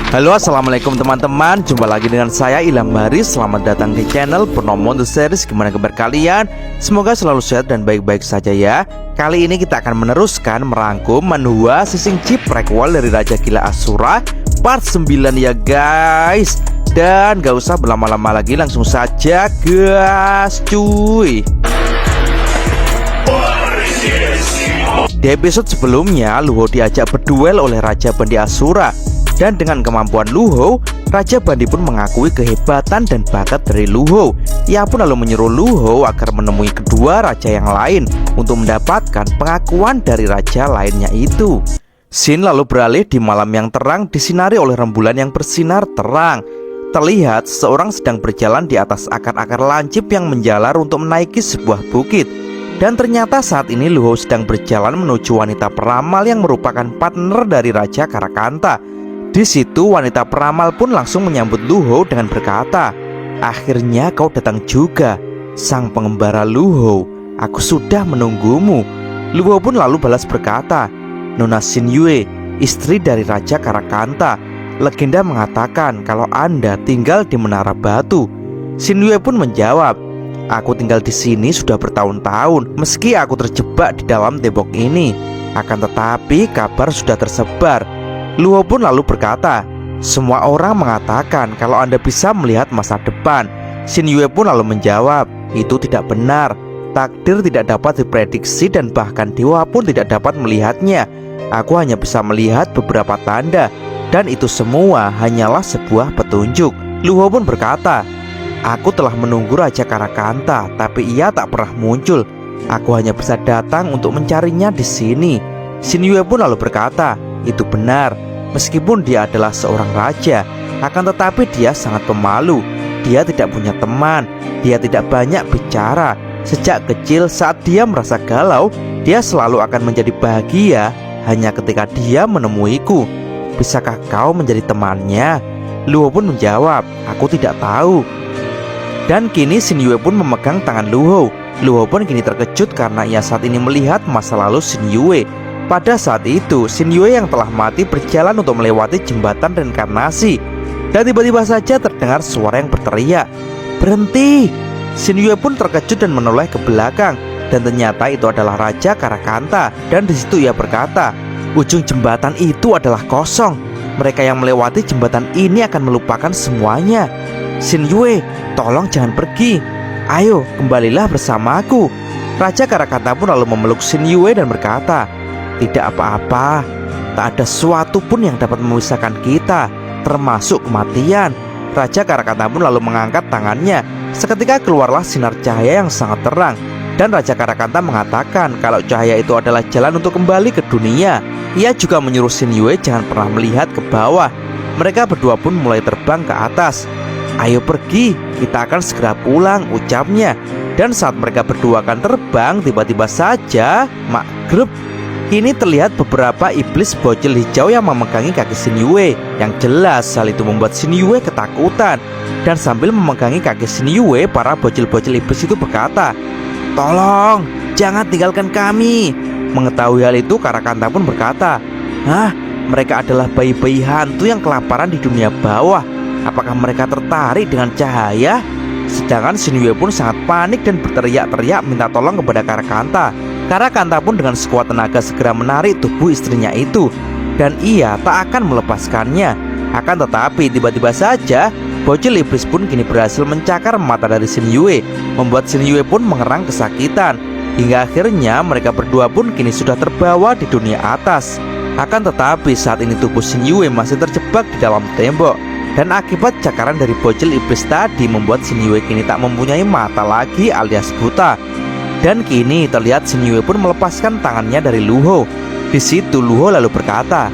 Halo, assalamualaikum teman-teman. Jumpa lagi dengan saya Ilham Baris. Selamat datang di channel Purnomo The Series. Gimana kabar kalian? Semoga selalu sehat dan baik-baik saja ya. Kali ini kita akan meneruskan merangkum Manhwa Sisingji prequel dari Raja Gila Asura part 9 ya guys. Dan gak usah berlama-lama lagi, langsung saja gas cuy. Di episode sebelumnya, Luho diajak berduel oleh Raja Bandi Asura. Dan dengan kemampuan Luho, Raja Bandi pun mengakui kehebatan dan bakat dari Luho. Ia pun lalu menyuruh Luho agar menemui kedua raja yang lain untuk mendapatkan pengakuan dari raja lainnya itu. Scene lalu beralih di malam yang terang disinari oleh rembulan yang bersinar terang. Terlihat seseorang sedang berjalan di atas akar-akar lancip yang menjalar untuk menaiki sebuah bukit. Dan ternyata saat ini Luho sedang berjalan menuju wanita peramal yang merupakan partner dari Raja Karakanta. Di situ wanita peramal pun langsung menyambut Luho dengan berkata, "Akhirnya kau datang juga, sang pengembara Luho. Aku sudah menunggumu." Luho pun lalu balas berkata, "Nona Xinyue, istri dari Raja Karakanta. Legenda mengatakan kalau Anda tinggal di Menara Batu." Xinyue pun menjawab, "Aku tinggal di sini sudah bertahun-tahun, meski aku terjebak di dalam tembok ini. Akan tetapi kabar sudah tersebar." Luho pun lalu berkata, "Semua orang mengatakan kalau Anda bisa melihat masa depan." Xinyue pun lalu menjawab, "Itu tidak benar. Takdir tidak dapat diprediksi dan bahkan dewa pun tidak dapat melihatnya. Aku hanya bisa melihat beberapa tanda, dan itu semua hanyalah sebuah petunjuk." Luho pun berkata, "Aku telah menunggu Raja Karakanta, tapi ia tak pernah muncul. Aku hanya bisa datang untuk mencarinya di sini." Xinyue pun lalu berkata, "Itu benar. Meskipun dia adalah seorang raja, akan tetapi dia sangat pemalu. Dia tidak punya teman. Dia tidak banyak bicara. Sejak kecil saat dia merasa galau, dia selalu akan menjadi bahagia hanya ketika dia menemuiku. Bisakah kau menjadi temannya?" Luho pun menjawab, "Aku tidak tahu." Dan kini Xinyue pun memegang tangan Luho. Luho pun kini terkejut karena ia saat ini melihat masa lalu Xinyue. Pada saat itu, Xinyue yang telah mati berjalan untuk melewati jembatan reinkarnasi. Dan tiba-tiba saja terdengar suara yang berteriak, "Berhenti!" Xinyue pun terkejut dan menoleh ke belakang. Dan ternyata itu adalah Raja Karakanta. Dan disitu ia berkata, "Ujung jembatan itu adalah kosong. Mereka yang melewati jembatan ini akan melupakan semuanya. Xinyue, tolong jangan pergi. Ayo, kembalilah bersamaku." Raja Karakanta pun lalu memeluk Xinyue dan berkata, "Tidak apa-apa, tak ada sesuatu pun yang dapat memisahkan kita, termasuk kematian." Raja Karakanta pun lalu mengangkat tangannya. Seketika keluarlah sinar cahaya yang sangat terang. Dan Raja Karakanta mengatakan kalau cahaya itu adalah jalan untuk kembali ke dunia. Ia juga menyuruh Xinyue jangan pernah melihat ke bawah. Mereka berdua pun mulai terbang ke atas. "Ayo pergi, kita akan segera pulang," ucapnya. Dan saat mereka berdua akan terbang, tiba-tiba saja maghrib. Kini terlihat beberapa iblis bocil hijau yang memegangi kaki Xinyue. Yang jelas hal itu membuat Xinyue ketakutan. Dan sambil memegangi kaki Xinyue, para bocil-bocil iblis itu berkata, "Tolong, jangan tinggalkan kami." Mengetahui hal itu, Karakanta pun berkata, "Hah, mereka adalah bayi-bayi hantu yang kelaparan di dunia bawah. Apakah mereka tertarik dengan cahaya?" Sedangkan Xinyue pun sangat panik dan berteriak-teriak minta tolong kepada Karakanta. Karakanta pun dengan sekuat tenaga segera menarik tubuh istrinya itu. Dan ia tak akan melepaskannya. Akan tetapi tiba-tiba saja bocil iblis pun kini berhasil mencakar mata dari Xinyue, membuat Xinyue pun mengerang kesakitan. Hingga akhirnya mereka berdua pun kini sudah terbawa di dunia atas. Akan tetapi saat ini tubuh Xinyue masih terjebak di dalam tembok. Dan akibat cakaran dari bocil iblis tadi membuat Xinyue kini tak mempunyai mata lagi alias buta. Dan kini terlihat Xinyue pun melepaskan tangannya dari Luho. Di situ Luho lalu berkata,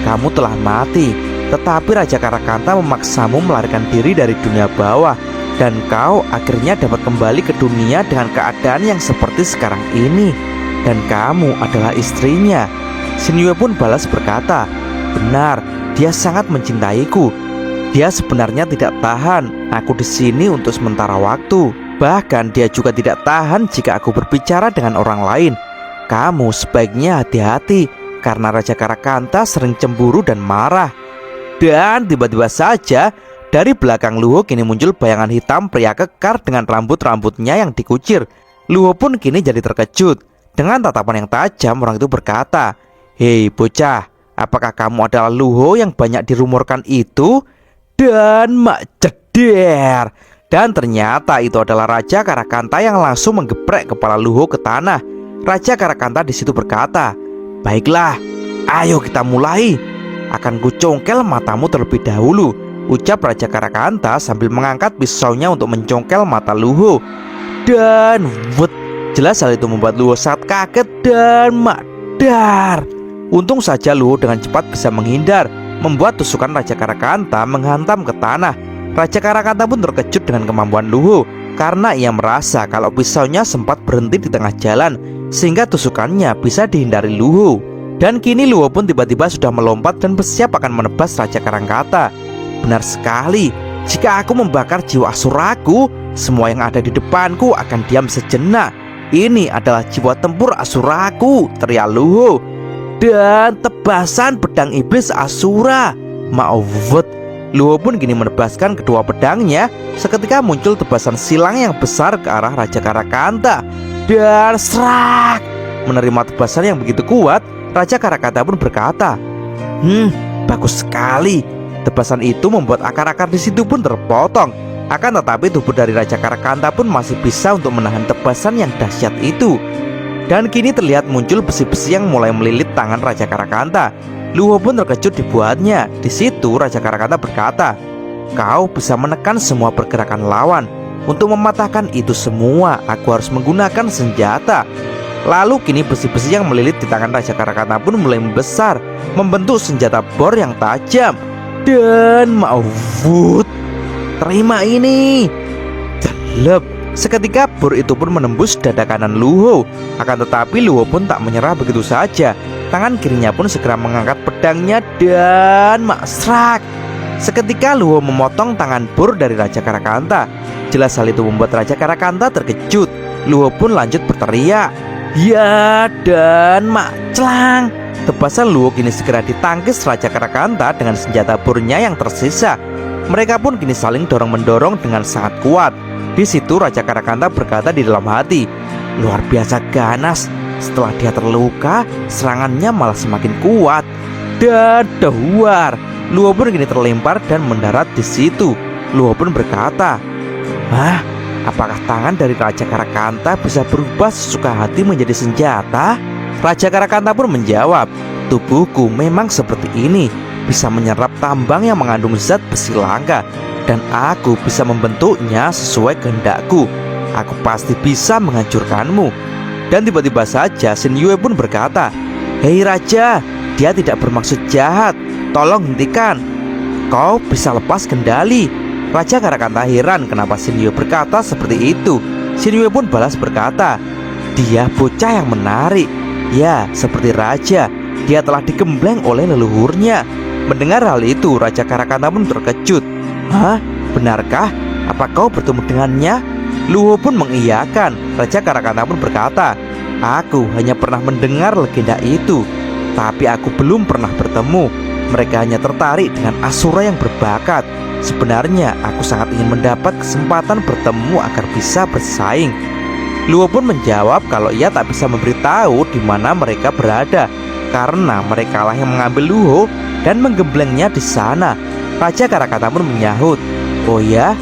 "Kamu telah mati, tetapi Raja Karakanta memaksamu melarikan diri dari dunia bawah. Dan kau akhirnya dapat kembali ke dunia dengan keadaan yang seperti sekarang ini. Dan kamu adalah istrinya." Xinyue pun balas berkata, "Benar, dia sangat mencintaiku. Dia sebenarnya tidak tahan aku di sini untuk sementara waktu. Bahkan dia juga tidak tahan jika aku berbicara dengan orang lain. Kamu sebaiknya hati-hati karena Raja Karakanta sering cemburu dan marah." Dan tiba-tiba saja dari belakang Luho kini muncul bayangan hitam pria kekar dengan rambut-rambutnya yang dikucir. Luho pun kini jadi terkejut. Dengan tatapan yang tajam, orang itu berkata, "Hei bocah, apakah kamu adalah Luho yang banyak dirumorkan itu?" Dan mak ceder. Dan ternyata itu adalah Raja Karakanta yang langsung menggeprek kepala Luho ke tanah. Raja Karakanta di situ berkata, "Baiklah, ayo kita mulai. Akan kucongkel matamu terlebih dahulu," ucap Raja Karakanta sambil mengangkat pisaunya untuk mencongkel mata Luho. Dan jelas hal itu membuat Luho sangat kaget dan madar. Untung saja Luho dengan cepat bisa menghindar, membuat tusukan Raja Karakanta menghantam ke tanah. Raja Karakanta pun terkejut dengan kemampuan Luho, karena ia merasa kalau pisaunya sempat berhenti di tengah jalan, sehingga tusukannya bisa dihindari Luho. Dan kini Luho pun tiba-tiba sudah melompat dan bersiap akan menebas Raja Karakanta. Benar sekali, jika aku membakar jiwa asuraku, semua yang ada di depanku akan diam sejenak. Ini adalah jiwa tempur asuraku, teriak Luho. Dan tebasan pedang iblis asura. Maafut, Luho pun kini menebaskan kedua pedangnya. Seketika muncul tebasan silang yang besar ke arah Raja Karakanta. Dan serak. Menerima tebasan yang begitu kuat, Raja Karakanta pun berkata, bagus sekali. Tebasan itu membuat akar-akar di situ pun terpotong. Akan tetapi tubuh dari Raja Karakanta pun masih bisa untuk menahan tebasan yang dahsyat itu. Dan kini terlihat muncul besi-besi yang mulai melilit tangan Raja Karakanta. Luho pun terkejut dibuatnya. Di situ Raja Karakanta berkata, "Kau bisa menekan semua pergerakan lawan. Untuk mematahkan itu semua, aku harus menggunakan senjata." Lalu kini besi-besi yang melilit di tangan Raja Karakanta pun mulai membesar, membentuk senjata bor yang tajam. Dan maafut, terima ini. Delep. Seketika bor itu pun menembus dada kanan Luho. Akan tetapi Luho pun tak menyerah begitu saja. Tangan kirinya pun segera mengangkat pedangnya dan maksrak. Seketika Luho memotong tangan bor dari Raja Karakanta. Jelas hal itu membuat Raja Karakanta terkejut. Luho pun lanjut berteriak, "Ya dan makclang." Tebasan Luho kini segera ditangkis Raja Karakanta dengan senjata bornya yang tersisa. Mereka pun kini saling dorong-mendorong dengan sangat kuat. Di situ Raja Karakanta berkata di dalam hati, "Luar biasa ganas. Setelah dia terluka, serangannya malah semakin kuat." Dan dahar, Luho pun kini terlempar dan mendarat di situ. Luho pun berkata, "Hah? Apakah tangan dari Raja Karakanta bisa berubah sesuka hati menjadi senjata?" Raja Karakanta pun menjawab, "Tubuhku memang seperti ini, bisa menyerap tambang yang mengandung zat besi langka, dan aku bisa membentuknya sesuai kehendakku. Aku pasti bisa menghancurkanmu." Dan tiba-tiba saja Shin Yue pun berkata, "Hei Raja, dia tidak bermaksud jahat, tolong hentikan. Kau bisa lepas kendali." Raja Karakanta heran kenapa Shin Yue berkata seperti itu. Shin Yue pun balas berkata, "Dia bocah yang menarik. Ya, seperti raja, dia telah digembleng oleh leluhurnya." Mendengar hal itu, Raja Karakanta pun terkejut. "Hah? Benarkah? Apa kau bertemu dengannya?" Luho pun mengiyakan. Raja Karakanta pun berkata, "Aku hanya pernah mendengar legenda itu, tapi aku belum pernah bertemu. Mereka hanya tertarik dengan asura yang berbakat. Sebenarnya aku sangat ingin mendapat kesempatan bertemu agar bisa bersaing." Luho pun menjawab kalau ia tak bisa memberitahu di mana mereka berada, karena mereka lah yang mengambil Luho dan menggemblengnya di sana. Raja Karakanta pun menyahut, "Oh ya,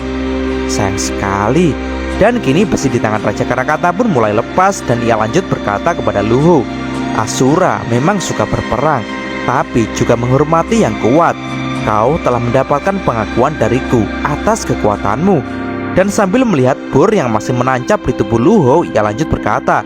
sayang sekali." Dan kini besi di tangan Raja Karakanta pun mulai lepas dan ia lanjut berkata kepada Luho, "Asura memang suka berperang, tapi juga menghormati yang kuat. Kau telah mendapatkan pengakuan dariku atas kekuatanmu." Dan sambil melihat bor yang masih menancap di tubuh Luho, ia lanjut berkata,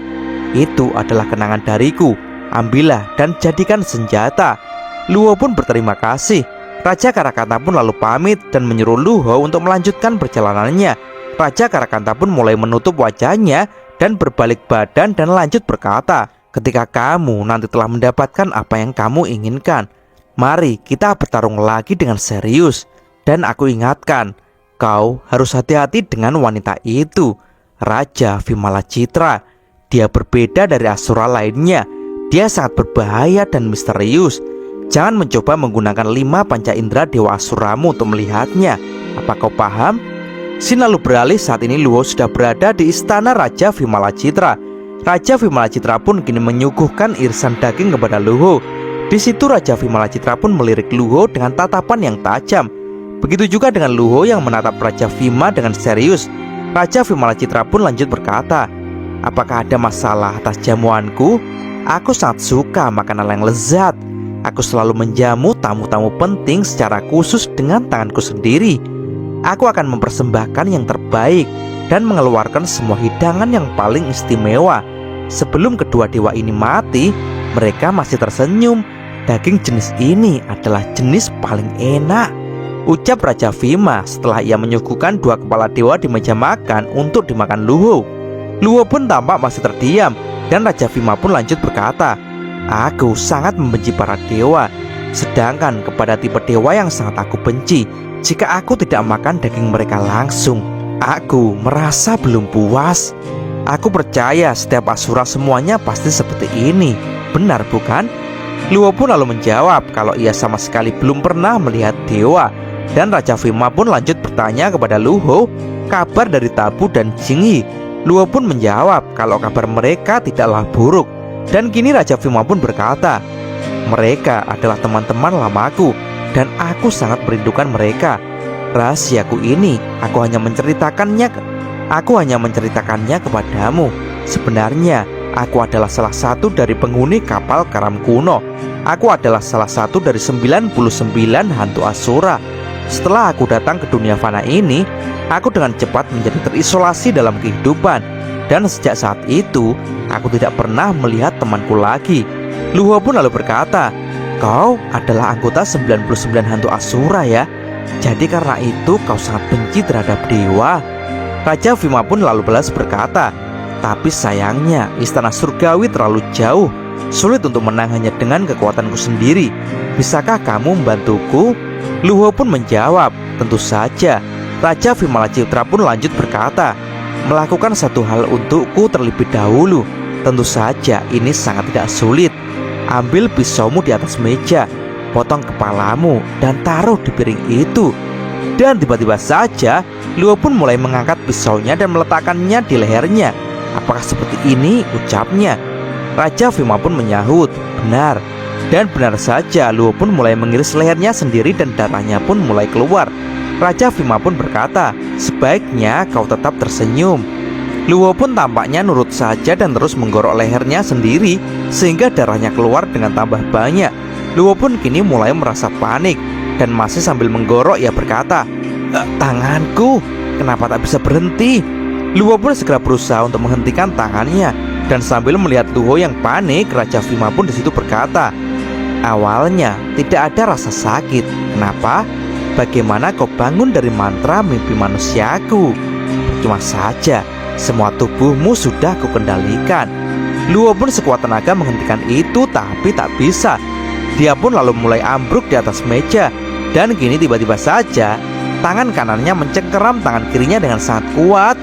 "Itu adalah kenangan dariku. Ambillah dan jadikan senjata." Luho pun berterima kasih. Raja Karakanta pun lalu pamit dan menyuruh Luho untuk melanjutkan perjalanannya. Raja Karakanta pun mulai menutup wajahnya dan berbalik badan dan lanjut berkata, "Ketika kamu nanti telah mendapatkan apa yang kamu inginkan, mari kita bertarung lagi dengan serius. Dan aku ingatkan, kau harus hati-hati dengan wanita itu, Raja Vimala Citra. Dia berbeda dari asura lainnya. Dia sangat berbahaya dan misterius. Jangan mencoba menggunakan 5 panca indera Dewa Asuramu untuk melihatnya. Apa kau paham? Scene lalu beralih saat ini Luho sudah berada di istana Raja Vimalacitra. Raja Vimalacitra pun kini menyuguhkan irisan daging kepada Luho. Di situ Raja Vimalacitra pun melirik Luho dengan tatapan yang tajam. Begitu juga dengan Luho yang menatap Raja Vima dengan serius. Raja Vimalacitra pun lanjut berkata, "Apakah ada masalah atas jamuanku? Aku sangat suka makanan yang lezat. Aku selalu menjamu tamu-tamu penting secara khusus dengan tanganku sendiri. Aku akan mempersembahkan yang terbaik dan mengeluarkan semua hidangan yang paling istimewa." Sebelum kedua dewa ini mati, mereka masih tersenyum. "Daging jenis ini adalah jenis paling enak," ucap Raja Vima setelah ia menyuguhkan 2 kepala dewa di meja makan untuk dimakan Luho. Luho pun tampak masih terdiam dan Raja Vima pun lanjut berkata, "Aku sangat membenci para dewa. Sedangkan kepada tipe dewa yang sangat aku benci, jika aku tidak makan daging mereka langsung, aku merasa belum puas. Aku percaya setiap asura semuanya pasti seperti ini. Benar bukan?" Luho pun lalu menjawab kalau ia sama sekali belum pernah melihat dewa. Dan Raja Vima pun lanjut bertanya kepada Luho kabar dari Tabu dan Jingyi. Luho pun menjawab kalau kabar mereka tidaklah buruk. Dan kini Raja Vima pun berkata, "Mereka adalah teman-teman lamaku dan aku sangat merindukan mereka. Rahasiaku ini aku hanya menceritakannya kepadamu. Sebenarnya aku adalah salah satu dari penghuni kapal Karam kuno. Aku adalah salah satu dari 99 hantu Asura. Setelah aku datang ke dunia fana ini, aku dengan cepat menjadi terisolasi dalam kehidupan. Dan sejak saat itu, aku tidak pernah melihat temanku lagi." Luho pun lalu berkata, "Kau adalah anggota 99 hantu Asura ya? Jadi karena itu kau sangat benci terhadap dewa?" Raja Vima pun lalu balas berkata, "Tapi sayangnya istana surgawi terlalu jauh. Sulit untuk menang hanya dengan kekuatanku sendiri. Bisakah kamu membantuku?" Luho pun menjawab, "Tentu saja." Raja Vimalacitra pun lanjut berkata, "Melakukan satu hal untukku terlebih dahulu. Tentu saja ini sangat tidak sulit. Ambil pisaumu di atas meja, potong kepalamu dan taruh di piring itu." Dan tiba-tiba saja Luho pun mulai mengangkat pisaunya dan meletakkannya di lehernya. "Apakah seperti ini?" ucapnya. Raja Vima pun menyahut, "Benar." Dan benar saja Luho pun mulai mengiris lehernya sendiri dan darahnya pun mulai keluar. Raja Vima pun berkata, "Sebaiknya kau tetap tersenyum." Luho pun tampaknya nurut saja dan terus menggorok lehernya sendiri sehingga darahnya keluar dengan tambah banyak. Luho pun kini mulai merasa panik dan masih sambil menggorok ia berkata, "Tanganku, kenapa tak bisa berhenti?" Luho pun segera berusaha untuk menghentikan tangannya. Dan sambil melihat Luho yang panik, Raja Vima pun disitu berkata, "Awalnya tidak ada rasa sakit. Kenapa? Bagaimana kau bangun dari mantra mimpi manusiaku? Percuma saja, semua tubuhmu sudah kukendalikan." Luho pun sekuat tenaga menghentikan itu, tapi tak bisa. Dia pun lalu mulai ambruk di atas meja. Dan kini tiba-tiba saja tangan kanannya mencengkeram tangan kirinya dengan sangat kuat.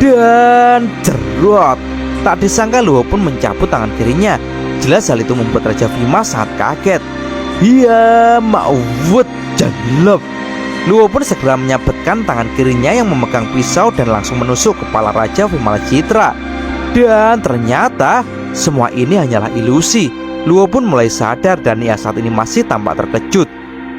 Dan jerot, tak disangka Luho pun mencabut tangan kirinya. Jelas hal itu membuat Raja Vima sangat kaget. "Ya ma'wud jalab." Luho pun segera menyabetkan tangan kirinya yang memegang pisau dan langsung menusuk kepala Raja Vimalacitra. Dan ternyata semua ini hanyalah ilusi. Luho pun mulai sadar dan ia saat ini masih tampak terkejut.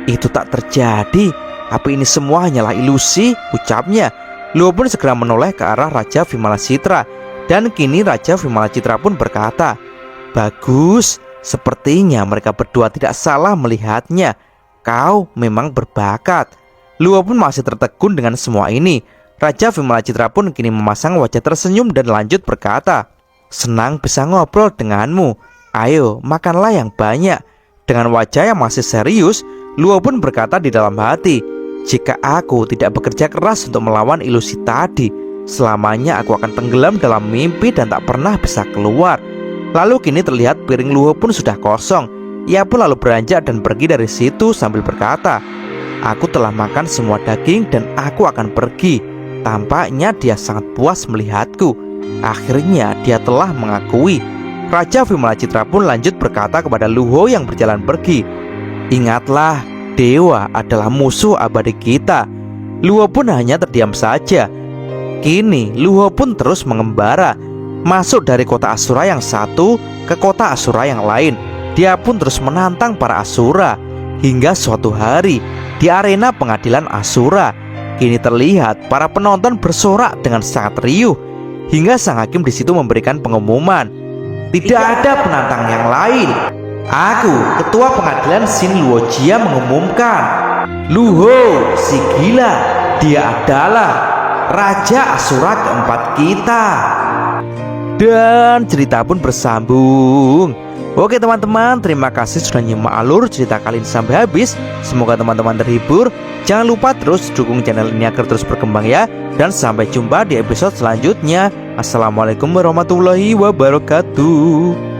"Itu tak terjadi. Apa ini semua hanyalah ilusi?" ucapnya. Luho pun segera menoleh ke arah Raja Vimalacitra. Dan kini Raja Vimalacitra pun berkata, "Bagus, sepertinya mereka berdua tidak salah melihatnya. Kau memang berbakat." Luho pun masih tertegun dengan semua ini. Raja Vimalacitra pun kini memasang wajah tersenyum dan lanjut berkata, "Senang bisa ngobrol denganmu. Ayo, makanlah yang banyak." Dengan wajah yang masih serius, Luho pun berkata di dalam hati, "Jika aku tidak bekerja keras untuk melawan ilusi tadi, selamanya aku akan tenggelam dalam mimpi dan tak pernah bisa keluar." Lalu kini terlihat piring Luho pun sudah kosong. Ia pun lalu beranjak dan pergi dari situ sambil berkata, "Aku telah makan semua daging dan aku akan pergi." Tampaknya dia sangat puas melihatku. Akhirnya dia telah mengakui. Raja Vimalacitra pun lanjut berkata kepada Luho yang berjalan pergi, Ingatlah, dewa adalah musuh abadi kita. Luo pun hanya terdiam saja. Kini Luo pun terus mengembara, masuk dari kota Asura yang satu ke kota Asura yang lain. Dia pun terus menantang para Asura. Hingga suatu hari di arena pengadilan Asura, kini terlihat para penonton bersorak dengan sangat riuh. Hingga sang hakim di situ memberikan pengumuman, tidak ada penantang yang lain. Aku, ketua pengadilan Shin Luo Jia, mengumumkan, Luho si gila, dia adalah Raja Asura keempat kita. Dan cerita pun bersambung. Oke teman-teman, terima kasih sudah nyimak alur cerita kali ini sampai habis. Semoga teman-teman terhibur. Jangan lupa terus dukung channel ini agar terus berkembang ya. Dan sampai jumpa di episode selanjutnya. Assalamualaikum warahmatullahi wabarakatuh.